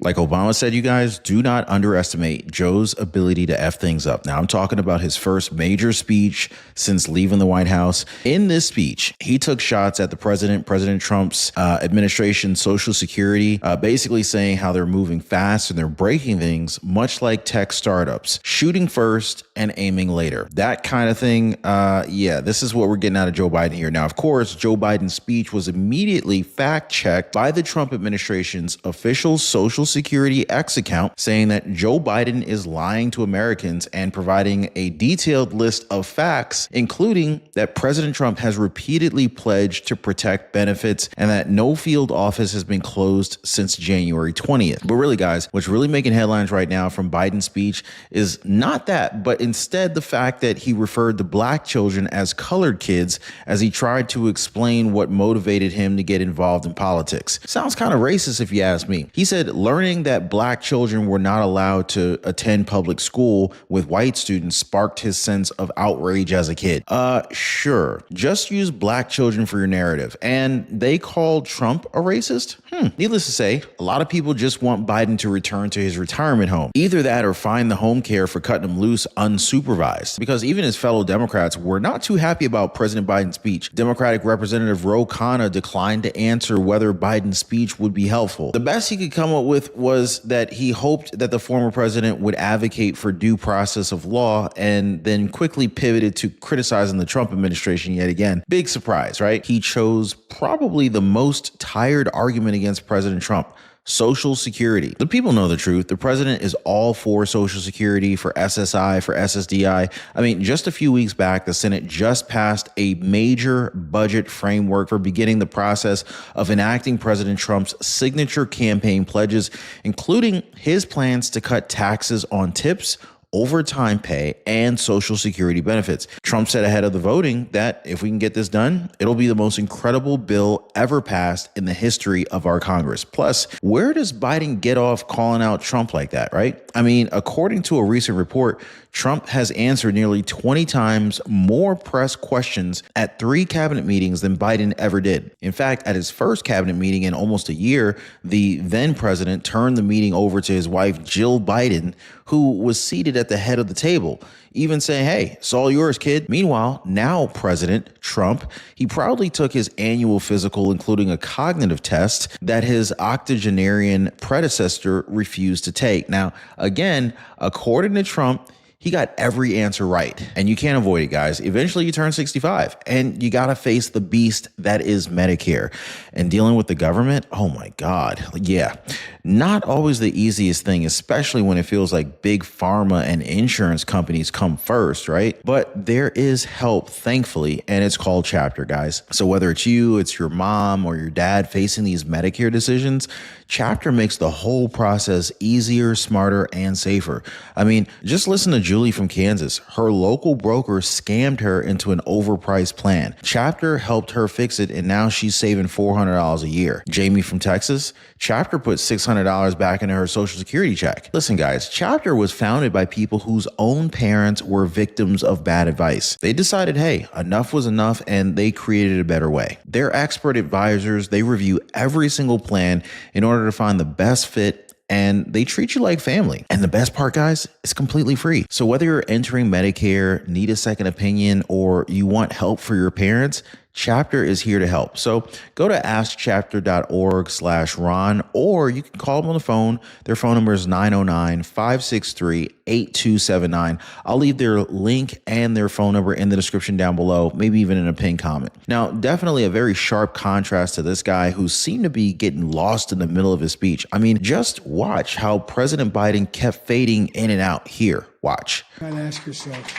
Like Obama said, you guys, do not underestimate Joe's ability to F things up. Now, I'm talking about his first major speech since leaving the White House. In this speech, he took shots at President Trump's administration, Social Security, basically saying how they're moving fast and they're breaking things, much like tech startups, shooting first and aiming later. That kind of thing. Yeah, this is what we're getting out of Joe Biden here. Now, of course, Joe Biden's speech was immediately fact-checked by the Trump administration's official Social Security X account, saying that Joe Biden is lying to Americans and providing a detailed list of facts, including that President Trump has repeatedly pledged to protect benefits and that no field office has been closed since January 20th. But really, guys, what's really making headlines right now from Biden's speech is not that, but instead the fact that he referred to black children as colored kids as he tried to explain what motivated him to get involved in politics. Sounds kind of racist if you ask me. He said learning that black children were not allowed to attend public school with white students sparked his sense of outrage as a kid. Sure. Just use black children for your narrative. And they called Trump a racist? Needless to say, a lot of people just want Biden to return to his retirement home. Either that or find the home care for cutting him loose unsupervised. Because even his fellow Democrats were not too happy about President Biden's speech. Democratic Representative Ro Khanna declined to answer whether Biden's speech would be helpful. The best he could come up with was that he hoped that the former president would advocate for due process of law, and then quickly pivoted to criticizing the Trump administration yet again. Big surprise, right? He chose probably the most tired argument against President Trump: Social Security. The people know the truth. The president is all for Social Security, for SSI, for SSDI. I mean, just a few weeks back, the Senate just passed a major budget framework for beginning the process of enacting President Trump's signature campaign pledges, including his plans to cut taxes on tips, overtime pay, and Social Security benefits. Trump said ahead of the voting that if we can get this done, it'll be the most incredible bill ever passed in the history of our Congress. Plus, where does Biden get off calling out Trump like that, right? I mean, according to a recent report, Trump has answered nearly 20 times more press questions at 3 cabinet meetings than Biden ever did. In fact, at his first cabinet meeting in almost a year, the then president turned the meeting over to his wife, Jill Biden, who was seated at the head of the table, even saying, "Hey, it's all yours, kid." Meanwhile, now President Trump, he proudly took his annual physical, including a cognitive test that his octogenarian predecessor refused to take. Now, again, according to Trump, he got every answer right. And you can't avoid it, guys. Eventually you turn 65 and you got to face the beast that is Medicare. And dealing with the government, oh my God. Yeah, not always the easiest thing, especially when it feels like big pharma and insurance companies come first, right? But there is help, thankfully, and it's called Chapter, guys. So whether it's you, it's your mom, or your dad facing these Medicare decisions, Chapter makes the whole process easier, smarter, and safer. I mean, just listen to Julie from Kansas. Her local broker scammed her into an overpriced plan. Chapter helped her fix it, and now she's saving $400 a year. Jamie from Texas, Chapter put $600 back into her Social Security check. Listen, guys, Chapter was founded by people whose own parents were victims of bad advice. They decided, hey, enough was enough, and they created a better way. They're expert advisors. They review every single plan in order to find the best fit, and they treat you like family. And the best part, guys, it's completely free. So whether you're entering Medicare, need a second opinion, or you want help for your parents, Chapter is here to help. So go to askchapter.org/Ron, or you can call them on the phone. Their phone number is 909-563-8279. I'll leave their link and their phone number in the description down below, maybe even in a pinned comment. Now, definitely a very sharp contrast to this guy who seemed to be getting lost in the middle of his speech. I mean, just watch how President Biden kept fading in and out. Here, watch. You gotta ask yourself.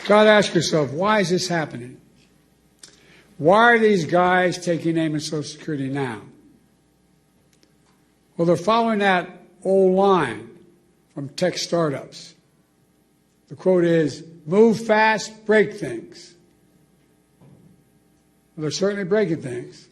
Got to ask yourself, why is this happening? Why are these guys taking aim at Social Security now? Well, they're following that old line from tech startups. The quote is, move fast, break things. Well, they're certainly breaking things.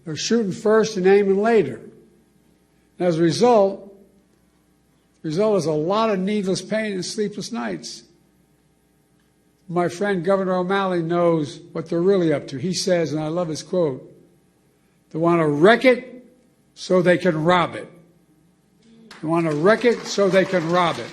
They're shooting first and aiming later. And as a result, the result is a lot of needless pain and sleepless nights. My friend Governor O'Malley knows what they're really up to. He says, and I love his quote, they want to wreck it so they can rob it. They want to wreck it so they can rob it.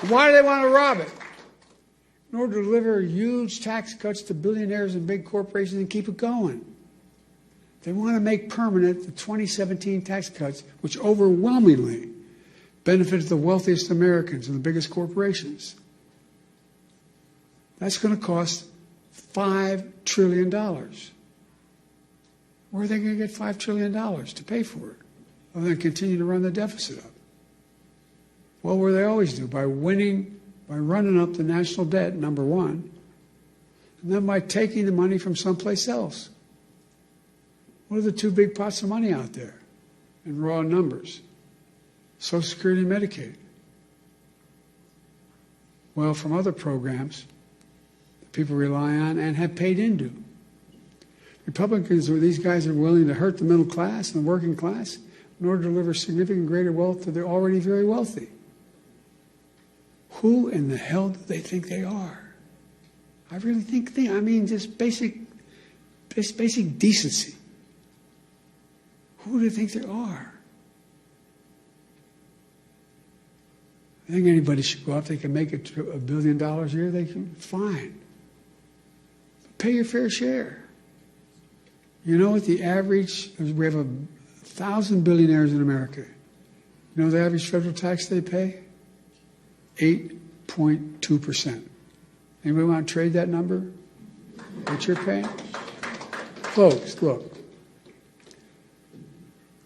And why do they want to rob it? In order to deliver huge tax cuts to billionaires and big corporations and keep it going. They want to make permanent the 2017 tax cuts, which overwhelmingly benefited the wealthiest Americans and the biggest corporations. That's going to cost $5 trillion. Where are they going to get $5 trillion to pay for it? Other than continue to run the deficit up. What will they always do? By running up the national debt, number one, and then by taking the money from someplace else. What are the two big pots of money out there in raw numbers? Social Security and Medicaid. Well, from other programs that people rely on and have paid into. Republicans, or these guys, are willing to hurt the middle class and the working class in order to deliver significant greater wealth to the already very wealthy. Who in the hell do they think they are? I really think just basic decency. Who do they think they are? I think anybody should go out. They can make it to $1 billion a year. They can, fine. Pay your fair share. You know what the average? We have 1,000 billionaires in America. You know the average federal tax they pay? 8.2%. Anybody want to trade that number? What you're paying? Folks, look.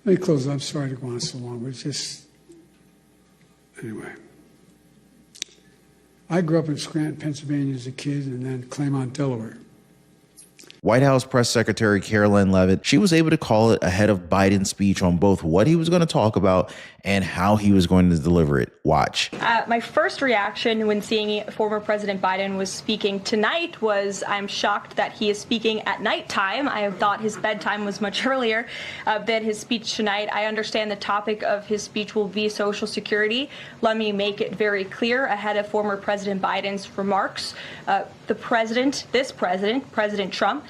Let me close. I'm sorry to go on so long, but it's just, anyway. I grew up in Scranton, Pennsylvania as a kid, and then Claymont, Delaware. White House Press Secretary Caroline Leavitt, she was able to call it ahead of Biden's speech on both what he was going to talk about and how he was going to deliver it. Watch. My first reaction when seeing former President Biden was speaking tonight was I'm shocked that he is speaking at nighttime. I thought his bedtime was much earlier than his speech tonight. I understand the topic of his speech will be Social Security. Let me make it very clear ahead of former President Biden's remarks. President Trump,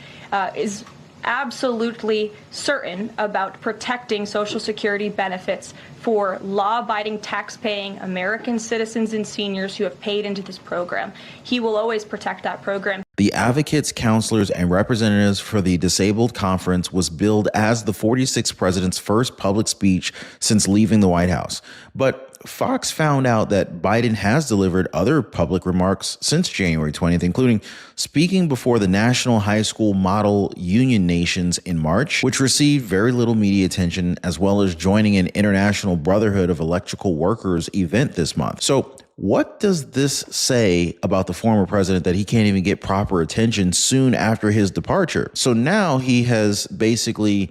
is absolutely certain about protecting Social Security benefits for law-abiding, tax-paying American citizens and seniors who have paid into this program. He will always protect that program. The advocates, counselors, and representatives for the Disabled Conference was billed as the 46th president's first public speech since leaving the White House. But Fox found out that Biden has delivered other public remarks since January 20th, including speaking before the National High School Model Union Nations in March, which received very little media attention, as well as joining an International Brotherhood of Electrical Workers event this month. So what does this say about the former president that he can't even get proper attention soon after his departure? So now he has basically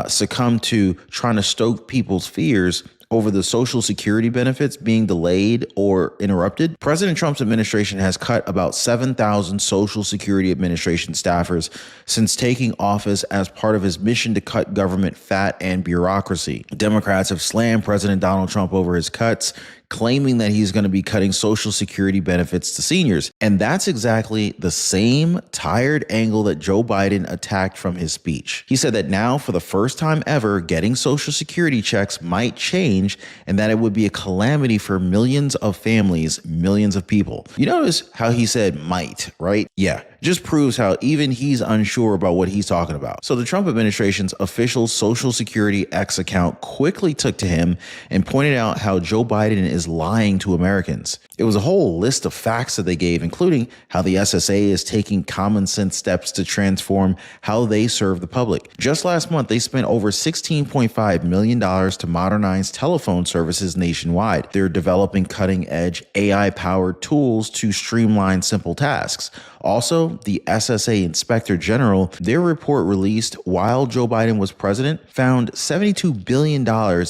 succumbed to trying to stoke people's fears over the Social Security benefits being delayed or interrupted. President Trump's administration has cut about 7,000 Social Security Administration staffers since taking office as part of his mission to cut government fat and bureaucracy. Democrats have slammed President Donald Trump over his cuts, claiming that he's going to be cutting Social Security benefits to seniors. And that's exactly the same tired angle that Joe Biden attacked from his speech. He said that now, for the first time ever, getting Social Security checks might change and that it would be a calamity for millions of families, millions of people. You notice how he said might, right? Yeah, just proves how even he's unsure about what he's talking about. So the Trump administration's official Social Security X account quickly took to him and pointed out how Joe Biden is lying to Americans. It was a whole list of facts that they gave, including how the SSA is taking common sense steps to transform how they serve the public. Just last month, they spent over $16.5 million to modernize telephone services nationwide. They're developing cutting-edge AI-powered tools to streamline simple tasks. Also, the SSA Inspector General, their report released while Joe Biden was president, found $72 billion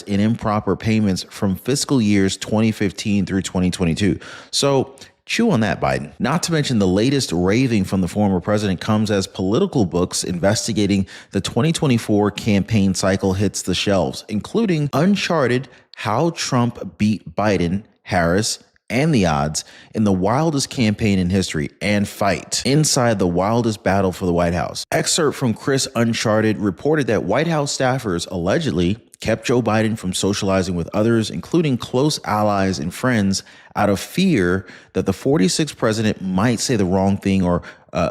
in improper payments from fiscal years 2015 through 2022. So chew on that, Biden. Not to mention the latest raving from the former president comes as political books investigating the 2024 campaign cycle hits the shelves, including Uncharted: How Trump Beat Biden, Harris, and the odds in the wildest campaign in history and fight inside the wildest battle for the White House. Excerpt from Chris Uncharted reported that White House staffers allegedly kept Joe Biden from socializing with others, including close allies and friends, out of fear that the 46th president might say the wrong thing or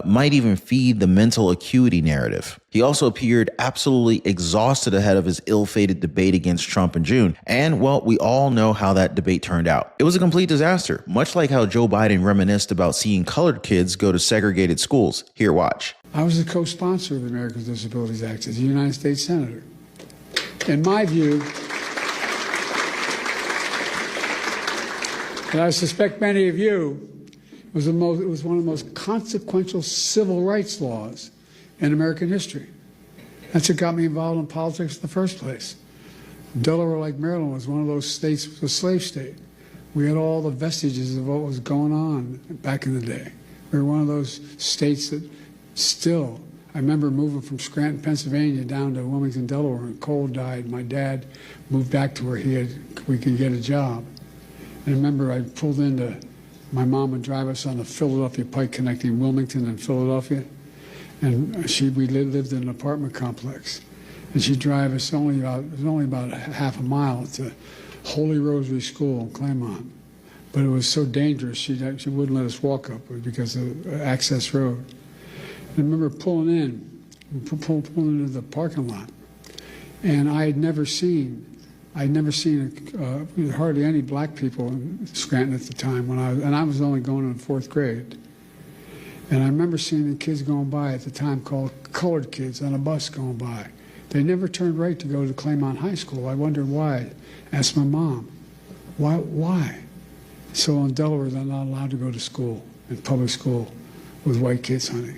might even feed the mental acuity narrative. He also appeared absolutely exhausted ahead of his ill-fated debate against Trump in June. And, well, we all know how that debate turned out. It was a complete disaster, much like how Joe Biden reminisced about seeing colored kids go to segregated schools. Here, watch. I was the co-sponsor of the Americans with Disabilities Act as a United States Senator. In my view, and I suspect many of you, it was one of the most consequential civil rights laws in American history. That's what got me involved in politics in the first place. Delaware, like Maryland, was one of those states, was a slave state. We had all the vestiges of what was going on back in the day. We were one of those states that still, I remember moving from Scranton, Pennsylvania down to Wilmington, Delaware, and Cole died. My dad moved back to where we could get a job. And I remember I pulled into, my mom would drive us on the Philadelphia Pike connecting Wilmington and Philadelphia. And we lived in an apartment complex. And she'd drive us it was only about half a mile to Holy Rosary School in Claremont. But it was so dangerous, she wouldn't let us walk up because of access road. I remember pulling into the parking lot, and I had never seen hardly any black people in Scranton at the time and I was only going in 4th grade. And I remember seeing the kids going by at the time called colored kids on a bus going by. They never turned right to go to Claremont High School. I wondered why. I asked my mom, why? So in Delaware, they're not allowed to go to school, in public school, with white kids, honey.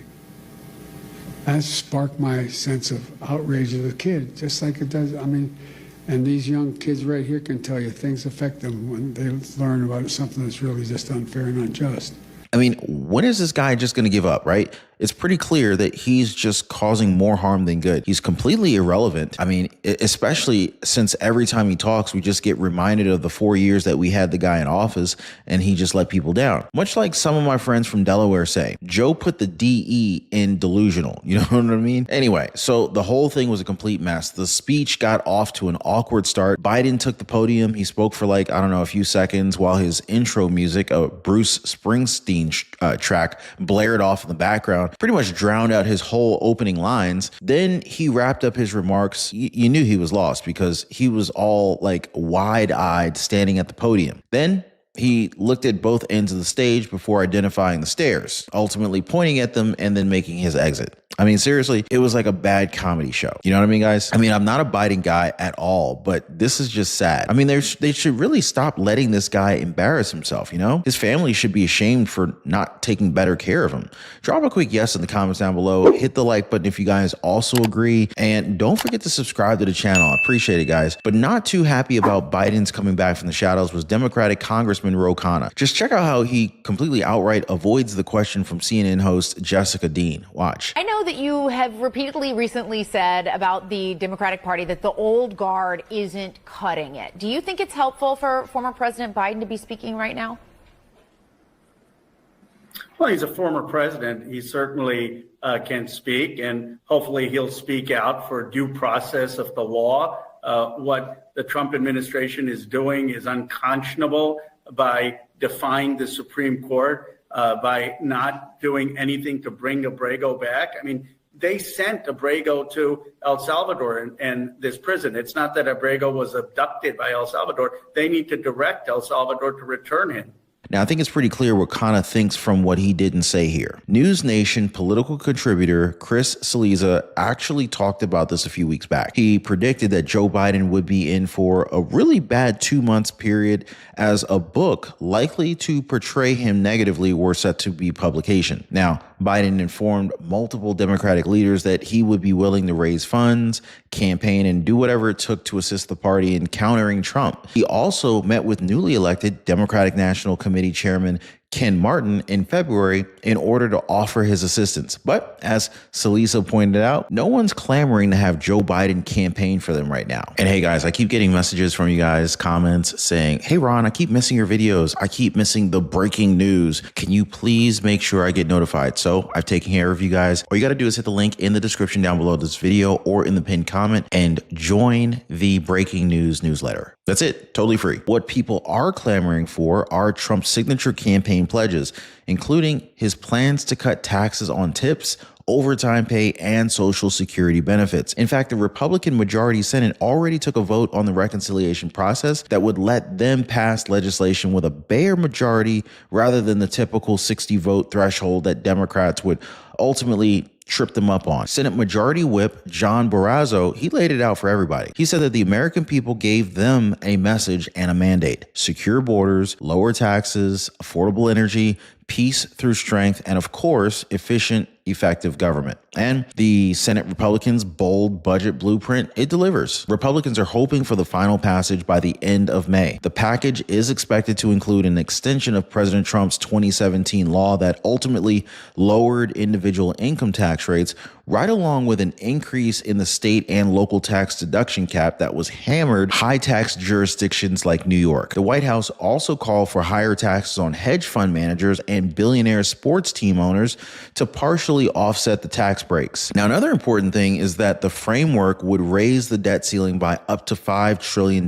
That sparked my sense of outrage as a kid, just like it does. I mean, and these young kids right here can tell you things affect them when they learn about something that's really just unfair and unjust. I mean, when is this guy just going to give up, right? It's pretty clear that he's just causing more harm than good. He's completely irrelevant. I mean, especially since every time he talks, we just get reminded of the 4 years that we had the guy in office and he just let people down. Much like some of my friends from Delaware say, Joe put the DE in delusional. You know what I mean? Anyway, so the whole thing was a complete mess. The speech got off to an awkward start. Biden took the podium. He spoke for a few seconds while his intro music, a Bruce Springsteen track, blared off in the background. Pretty much drowned out his whole opening lines. Then he wrapped up his remarks. You knew he was lost because he was all like wide-eyed standing at the podium. Then he looked at both ends of the stage before identifying the stairs, ultimately pointing at them and then making his exit. I mean, seriously, it was like a bad comedy show. You know what I mean, guys? I mean, I'm not a Biden guy at all, but this is just sad. I mean, they should really stop letting this guy embarrass himself, you know? His family should be ashamed for not taking better care of him. Drop a quick yes in the comments down below. Hit the like button if you guys also agree. And don't forget to subscribe to the channel. I appreciate it, guys. But not too happy about Biden's coming back from the shadows was Democratic Congressman Ro Khanna. Just check out how he completely outright avoids the question from CNN host Jessica Dean. Watch. I know that you have repeatedly recently said about the Democratic Party that the old guard isn't cutting it. Do you think it's helpful for former President Biden to be speaking right now? Well, he's a former president. He certainly can speak, and hopefully he'll speak out for due process of the law. What the Trump administration is doing is unconscionable by defying the Supreme Court, by not doing anything to bring Abrego back. I mean, they sent Abrego to El Salvador and this prison. It's not that Abrego was abducted by El Salvador. They need to direct El Salvador to return him. Now, I think it's pretty clear what Khanna thinks from what he didn't say here. News Nation political contributor Chris Cillizza actually talked about this a few weeks back. He predicted that Joe Biden would be in for a really bad 2 months period as a book likely to portray him negatively were set to be publication. Now, Biden informed multiple Democratic leaders that he would be willing to raise funds, campaign, and do whatever it took to assist the party in countering Trump. He also met with newly elected Democratic National Committee Chairman Ken Martin in February in order to offer his assistance. But as Salisa pointed out, no one's clamoring to have Joe Biden campaign for them right now. And hey guys, I keep getting messages from you guys, comments saying, hey Ron, I keep missing your videos. I keep missing the breaking news. Can you please make sure I get notified? So I've taken care of you guys. All you got to do is hit the link in the description down below this video or in the pinned comment and join the breaking news newsletter. That's it, totally free. What people are clamoring for are Trump's signature campaign pledges, including his plans to cut taxes on tips, overtime pay, and Social Security benefits. In fact, the Republican majority Senate already took a vote on the reconciliation process that would let them pass legislation with a bare majority rather than the typical 60 vote threshold that Democrats would ultimately trip them up on. Senate Majority Whip John Barrasso, he laid it out for everybody. He said that the American people gave them a message and a mandate: secure borders, lower taxes, affordable energy, peace through strength, and of course, efficient, effective government. And the Senate Republicans' bold budget blueprint, it delivers. Republicans are hoping for the final passage by the end of May. The package is expected to include an extension of President Trump's 2017 law that ultimately lowered individual income tax rates, right along with an increase in the state and local tax deduction cap that was hammered high tax jurisdictions like New York. The White House also called for higher taxes on hedge fund managers and billionaire sports team owners to partially offset the tax breaks. Now, another important thing is that the framework would raise the debt ceiling by up to $5 trillion.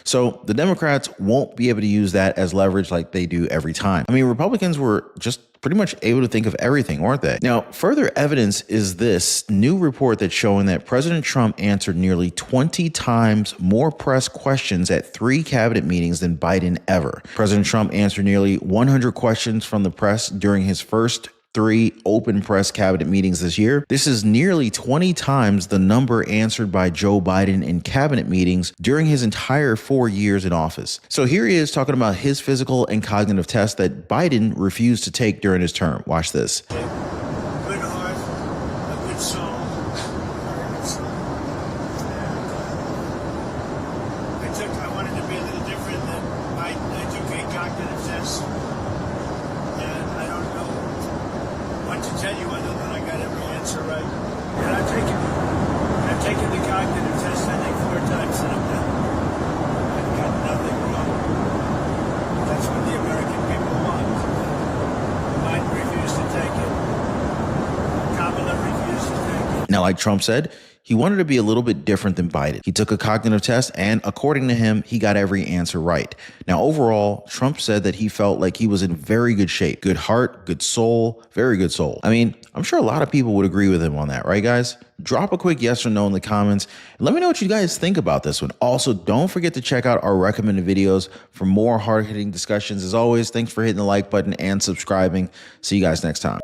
So the Democrats won't be able to use that as leverage like they do every time. I mean, Republicans were just pretty much able to think of everything, weren't they? Now, further evidence is this new report that's showing that President Trump answered nearly 20 times more press questions at 3 cabinet meetings than Biden ever. President Trump answered nearly 100 questions from the press during his first 3 open press cabinet meetings this year. This is nearly 20 times the number answered by Joe Biden in cabinet meetings during his entire 4 years in office. So here he is talking about his physical and cognitive tests that Biden refused to take during his term. Watch this. Good heart, a good soul. I wanted to be a little different. I took a cognitive test, and I don't know what to tell you other than I got every answer right. And I've taken the cognitive test, I think, 4 times, and I've got nothing wrong. That's what the American people want. Biden refused to take it. Kamala refused to take it. Now, like Trump said, he wanted to be a little bit different than Biden. He took a cognitive test, and according to him, he got every answer right. Now, overall, Trump said that he felt like he was in very good shape. Good heart, good soul, very good soul. I mean, I'm sure a lot of people would agree with him on that, right, guys? Drop a quick yes or no in the comments, and let me know what you guys think about this one. Also, don't forget to check out our recommended videos for more hard-hitting discussions. As always, thanks for hitting the like button and subscribing. See you guys next time.